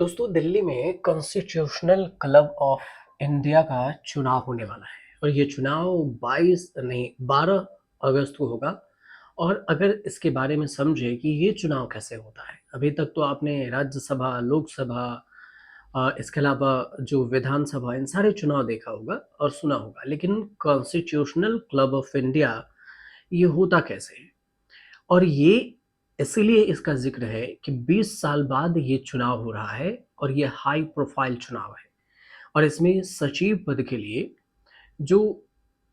दोस्तों, दिल्ली में constitutional club of India का चुनाव होने वाला है और ये चुनाव 22 नहीं 12 अगस्त को होगा। और अगर इसके बारे में समझे कि ये चुनाव कैसे होता है, अभी तक तो आपने राज्यसभा, लोकसभा, इसके अलावा जो विधानसभा, इन सारे चुनाव देखा होगा और सुना होगा, लेकिन कॉन्स्टिट्यूशनल क्लब ऑफ इंडिया ये होता कैसे है? और ये इसीलिए इसका ज़िक्र है कि 20 साल बाद ये चुनाव हो रहा है और ये हाई प्रोफ़ाइल चुनाव है। और इसमें सचिव पद के लिए जो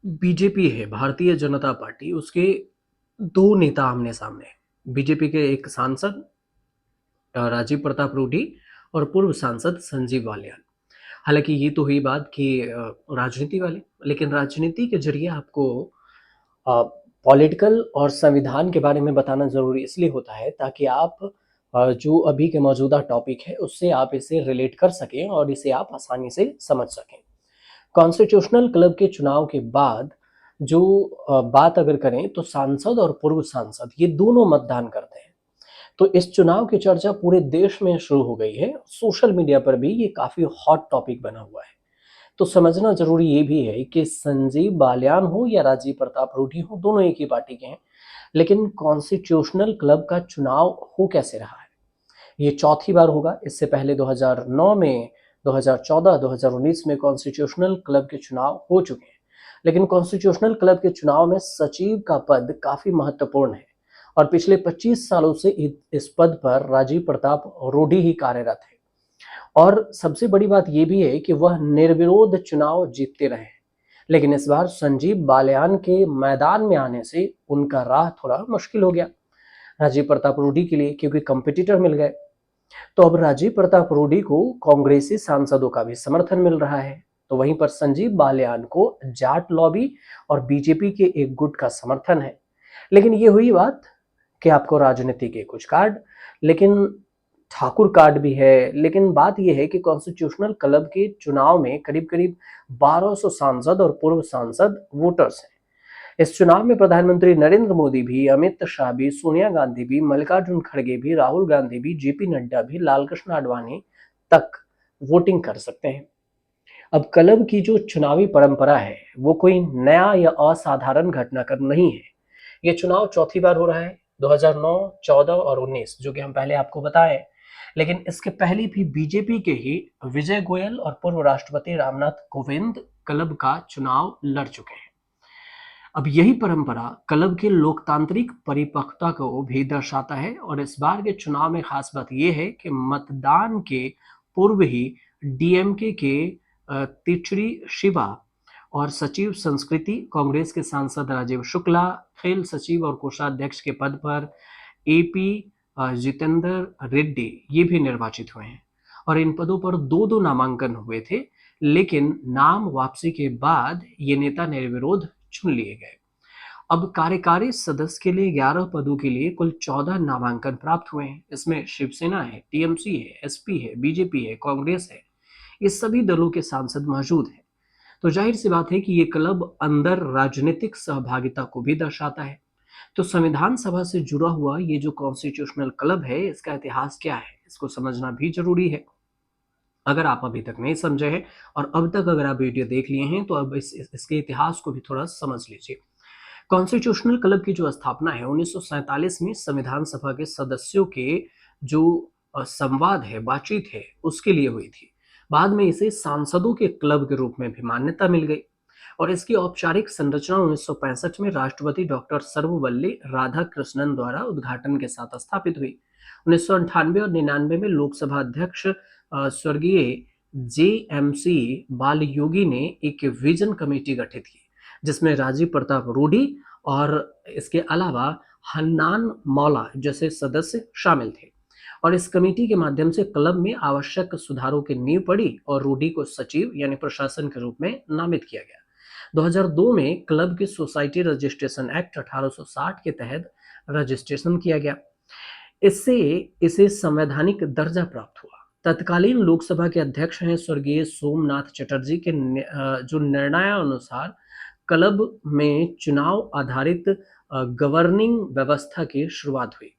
बीजेपी है, भारतीय जनता पार्टी, उसके 2 नेता आमने-सामने हैं। बीजेपी के एक सांसद राजीव प्रताप रूडी और पूर्व सांसद संजीव बालियान। हालाँकि ये तो हुई बात कि राजनीति वाली, लेकिन राजनीति के ज़रिए आपको अ, पॉलिटिकल और संविधान के बारे में बताना ज़रूरी इसलिए होता है ताकि आप जो अभी के मौजूदा टॉपिक है उससे आप इसे रिलेट कर सकें और इसे आप आसानी से समझ सकें। कॉन्स्टिट्यूशनल क्लब के चुनाव के बाद जो बात अगर करें तो सांसद और पूर्व सांसद ये दोनों मतदान करते हैं। तो इस चुनाव की चर्चा पूरे देश में शुरू हो गई है। सोशल मीडिया पर भी ये काफ़ी हॉट टॉपिक बना हुआ है। तो समझना ज़रूरी ये भी है कि संजीव बालियान हो या राजीव प्रताप रूडी हो, दोनों एक ही पार्टी के हैं। लेकिन कॉन्स्टिट्यूशनल क्लब का चुनाव हो कैसे रहा है? ये चौथी बार होगा। इससे पहले 2009 में, 2014, 2019 में कॉन्स्टिट्यूशनल क्लब के चुनाव हो चुके हैं। लेकिन कॉन्स्टिट्यूशनल क्लब के चुनाव में सचिव का पद काफ़ी महत्वपूर्ण है और पिछले 25 सालों से इस पद पर राजीव प्रताप रूडी ही कार्यरत है। और सबसे बड़ी बात ये भी है कि वह निर्विरोध चुनाव जीतते रहे। लेकिन इस बार संजीव बालियान के मैदान में आने से उनका राह थोड़ा मुश्किल हो गया राजीव प्रताप रूडी के लिए, क्योंकि कंपटीटर मिल गए। तो अब राजीव प्रताप रूडी को कांग्रेसी सांसदों का भी समर्थन मिल रहा है, तो वहीं पर संजीव बालियान को जाट लॉबी और बीजेपी के एक गुट का समर्थन है। लेकिन ये हुई बात कि आपको राजनीति के कुछ कार्ड, लेकिन ठाकुर कार्ड भी है। लेकिन बात यह है कि कॉन्स्टिट्यूशनल क्लब के चुनाव में करीब-करीब 1200 सांसद और पूर्व सांसद वोटर्स हैं। इस चुनाव में प्रधानमंत्री नरेंद्र मोदी भी, अमित शाह भी, सोनिया गांधी भी, मल्लिकार्जुन खड़गे भी, राहुल गांधी भी, जेपी नड्डा भी, लालकृष्ण आडवाणी तक वोटिंग कर सकते हैं। अब क्लब की जो चुनावी परंपरा है वो कोई नया या असाधारण घटनाक्रम नहीं है। ये चुनाव चौथी बार हो रहा है, 2009, 14 और 19, जो कि हम पहले आपको बताएं। लेकिन इसके पहले भी बीजेपी के ही विजय गोयल और पूर्व राष्ट्रपति रामनाथ कोविंद क्लब का चुनाव लड़ चुके हैं। अब यही परंपरा क्लब के लोकतांत्रिक परिपक्वता को भी दर्शाता है और इस बार के चुनाव में खास बात यह है कि मतदान के पूर्व ही डीएमके के तिचरी शिवा और सचिव संस्कृति, कांग्रेस के सांसद राजीव शुक्ला, खेल सचिव और कोषाध्यक्ष के पद पर एपी जितेंद्र रेड्डी ये भी निर्वाचित हुए हैं। और इन पदों पर दो दो नामांकन हुए थे, लेकिन नाम वापसी के बाद ये नेता निर्विरोध चुन लिए गए। अब कार्यकारी सदस्य के लिए 11 पदों के लिए कुल 14 नामांकन प्राप्त हुए हैं। इसमें शिवसेना है, टीएमसी है, एसपी है, बीजेपी है, कांग्रेस है। ये सभी दलों के सांसद मौजूद हैं। तो जाहिर सी बात है कि ये क्लब अंदर राजनीतिक सहभागिता को भी दर्शाता है। तो संविधान सभा से जुड़ा हुआ ये जो कॉन्स्टिट्यूशनल क्लब है, इसका इतिहास क्या है, इसको समझना भी जरूरी है। अगर आप अभी तक नहीं समझे हैं और अब तक अगर आप वीडियो देख लिए हैं, तो अब इसके इतिहास को भी थोड़ा समझ लीजिए। कॉन्स्टिट्यूशनल क्लब की जो स्थापना है 1947 में संविधान सभा के सदस्यों के जो संवाद है, बातचीत है, उसके लिए हुई थी। बाद में इसे सांसदों के क्लब के रूप में भी मान्यता मिल गई और इसकी औपचारिक संरचना 1965 में राष्ट्रपति डॉक्टर सर्वपल्ली राधाकृष्णन द्वारा उद्घाटन के साथ स्थापित हुई। 1998 और 99 में लोकसभा अध्यक्ष स्वर्गीय जेएमसी बाल योगी ने एक विजन कमेटी गठित की, जिसमें राजीव प्रताप रूडी और इसके अलावा हन्नान मौला जैसे सदस्य शामिल थे। और इस कमेटी के माध्यम से क्लब में आवश्यक सुधारों की नींव पड़ी और रूडी को सचिव यानी प्रशासन के रूप में नामित किया गया। 2002 में क्लब के सोसाइटी रजिस्ट्रेशन एक्ट 1860 के तहत रजिस्ट्रेशन किया गया। इससे इसे संवैधानिक दर्जा प्राप्त हुआ। तत्कालीन लोकसभा के अध्यक्ष हैं स्वर्गीय सोमनाथ चटर्जी के जो निर्णयानुसार क्लब में चुनाव आधारित गवर्निंग व्यवस्था की शुरुआत हुई।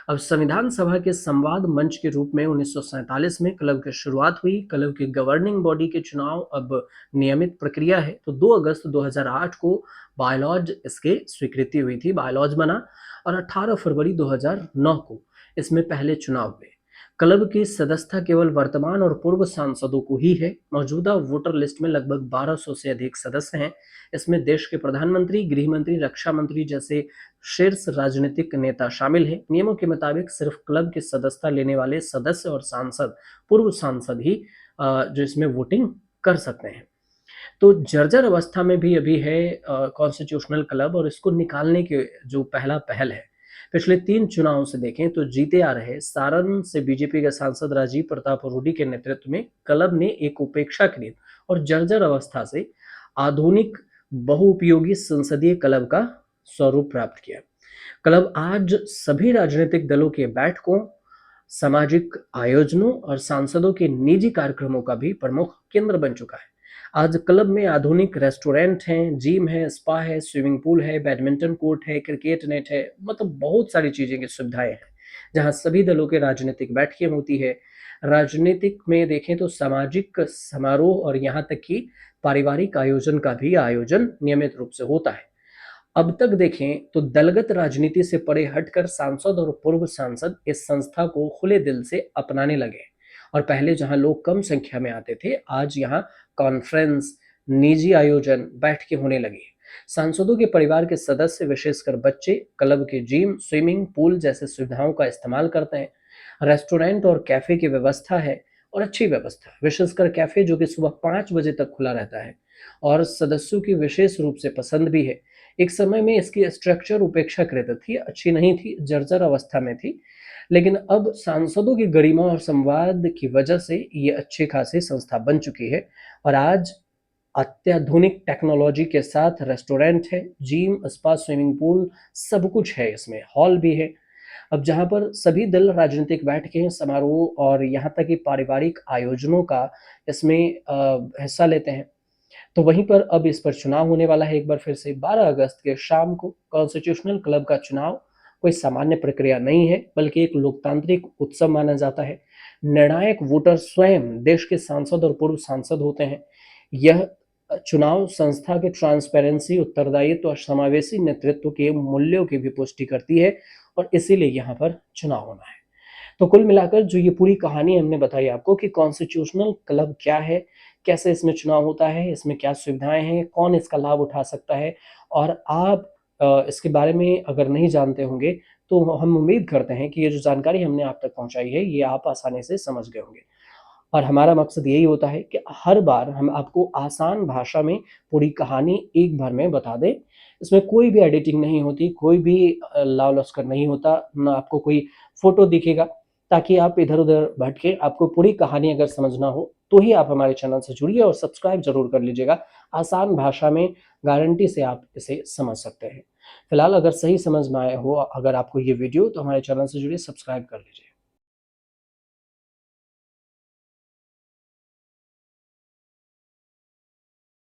अब संविधान सभा के संवाद मंच के रूप में 1947 में क्लब की शुरुआत हुई। क्लब की गवर्निंग बॉडी के चुनाव अब नियमित प्रक्रिया है। तो 2 अगस्त 2008 को बायलॉज इसके स्वीकृति हुई थी, बायलॉज बना, और 18 फरवरी 2009 को इसमें पहले चुनाव हुए। क्लब की सदस्यता केवल वर्तमान और पूर्व सांसदों को ही है। मौजूदा वोटर लिस्ट में लगभग 1200 से अधिक सदस्य हैं। इसमें देश के प्रधानमंत्री, गृह मंत्री, रक्षा मंत्री जैसे शीर्ष राजनीतिक नेता शामिल हैं। नियमों के मुताबिक सिर्फ क्लब की सदस्यता लेने वाले सदस्य और सांसद, पूर्व सांसद ही जो इसमें वोटिंग कर सकते हैं। तो जर्जर अवस्था में भी अभी है कॉन्स्टिट्यूशनल क्लब, और इसको निकालने के जो पहला पहल है, पिछले 3 चुनावों से देखें तो जीते आ रहे सारण से बीजेपी के सांसद राजीव प्रताप रूडी के नेतृत्व में क्लब ने एक उपेक्षाकृत और जर्जर अवस्था से आधुनिक बहुउपयोगी संसदीय क्लब का स्वरूप प्राप्त किया। क्लब आज सभी राजनीतिक दलों के बैठकों, सामाजिक आयोजनों और सांसदों के निजी कार्यक्रमों का भी प्रमुख केंद्र बन चुका है। आज क्लब में आधुनिक रेस्टोरेंट हैं, जिम है, स्पा है, स्विमिंग पूल है, बैडमिंटन कोर्ट है, क्रिकेट नेट है, मतलब बहुत सारी चीजें की सुविधाएं हैं, जहां सभी दलों के राजनीतिक बैठकें होती है। राजनीतिक में देखें तो सामाजिक समारोह और यहाँ तक कि पारिवारिक आयोजन का भी आयोजन नियमित रूप से होता है। अब तक देखें तो दलगत राजनीति से परे हटकर सांसद और पूर्व सांसद इस संस्था को खुले दिल से अपनाने लगे, और पहले जहां लोग कम संख्या में आते थे, आज यहां कॉन्फ्रेंस, निजी आयोजन, बैठकें होने लगी। सांसदों के परिवार के सदस्य, विशेषकर बच्चे, क्लब के जिम, स्विमिंग पूल जैसे सुविधाओं का इस्तेमाल करते हैं। रेस्टोरेंट और कैफे की व्यवस्था है, और अच्छी व्यवस्था, विशेषकर कैफे जो कि सुबह 5 बजे तक खुला रहता है और सदस्यों की विशेष रूप से पसंद भी है। एक समय में इसकी स्ट्रक्चर उपेक्षाकृत थी, अच्छी नहीं थी, जर्जर अवस्था में थी, लेकिन अब सांसदों की गरिमा और संवाद की वजह से ये अच्छी खासी संस्था बन चुकी है, और आज अत्याधुनिक टेक्नोलॉजी के साथ रेस्टोरेंट है, जिम, स्पा, स्विमिंग पूल, सब कुछ है, इसमें हॉल भी है। अब जहां पर सभी दल राजनीतिक बैठकें, समारोह और यहां तक कि पारिवारिक आयोजनों का इसमें हिस्सा लेते हैं। तो वहीं पर अब इस पर चुनाव होने वाला है एक बार फिर से 12 अगस्त के शाम को। कॉन्स्टिट्यूशनल क्लब का चुनाव कोई सामान्य प्रक्रिया नहीं है, बल्कि एक लोकतांत्रिक उत्सव माना जाता है। निर्णायक वोटर स्वयं देश के सांसद और पूर्व सांसद होते हैं। यह चुनाव संस्था के ट्रांसपेरेंसी, उत्तरदायित्व और समावेशी नेतृत्व के मूल्यों की भी पुष्टि करती है, और इसीलिए यहाँ पर चुनाव होना है। तो कुल मिलाकर जो ये पूरी कहानी हमने बताई आपको कि कॉन्स्टिट्यूशनल क्लब क्या है, कैसे इसमें चुनाव होता है, इसमें क्या सुविधाएं हैं, कौन इसका लाभ उठा सकता है, और आप इसके बारे में अगर नहीं जानते होंगे तो हम उम्मीद करते हैं कि ये जो जानकारी हमने आप तक पहुंचाई है ये आप आसानी से समझ गए होंगे। और हमारा मकसद यही होता है कि हर बार हम आपको आसान भाषा में पूरी कहानी एक बार में बता दें। इसमें कोई भी एडिटिंग नहीं होती, कोई भी लाव लश्कर नहीं होता, ना आपको कोई फोटो दिखेगा, ताकि आप इधर-उधर भटके, आपको पूरी कहानी अगर समझना हो तो ही आप हमारे चैनल से जुड़िए और सब्सक्राइब ज़रूर कर लीजिएगा। आसान भाषा में गारंटी से आप इसे समझ सकते हैं। फिलहाल अगर सही समझ में आया हो अगर आपको ये वीडियो, तो हमारे चैनल से जुड़िए, सब्सक्राइब कर लीजिए।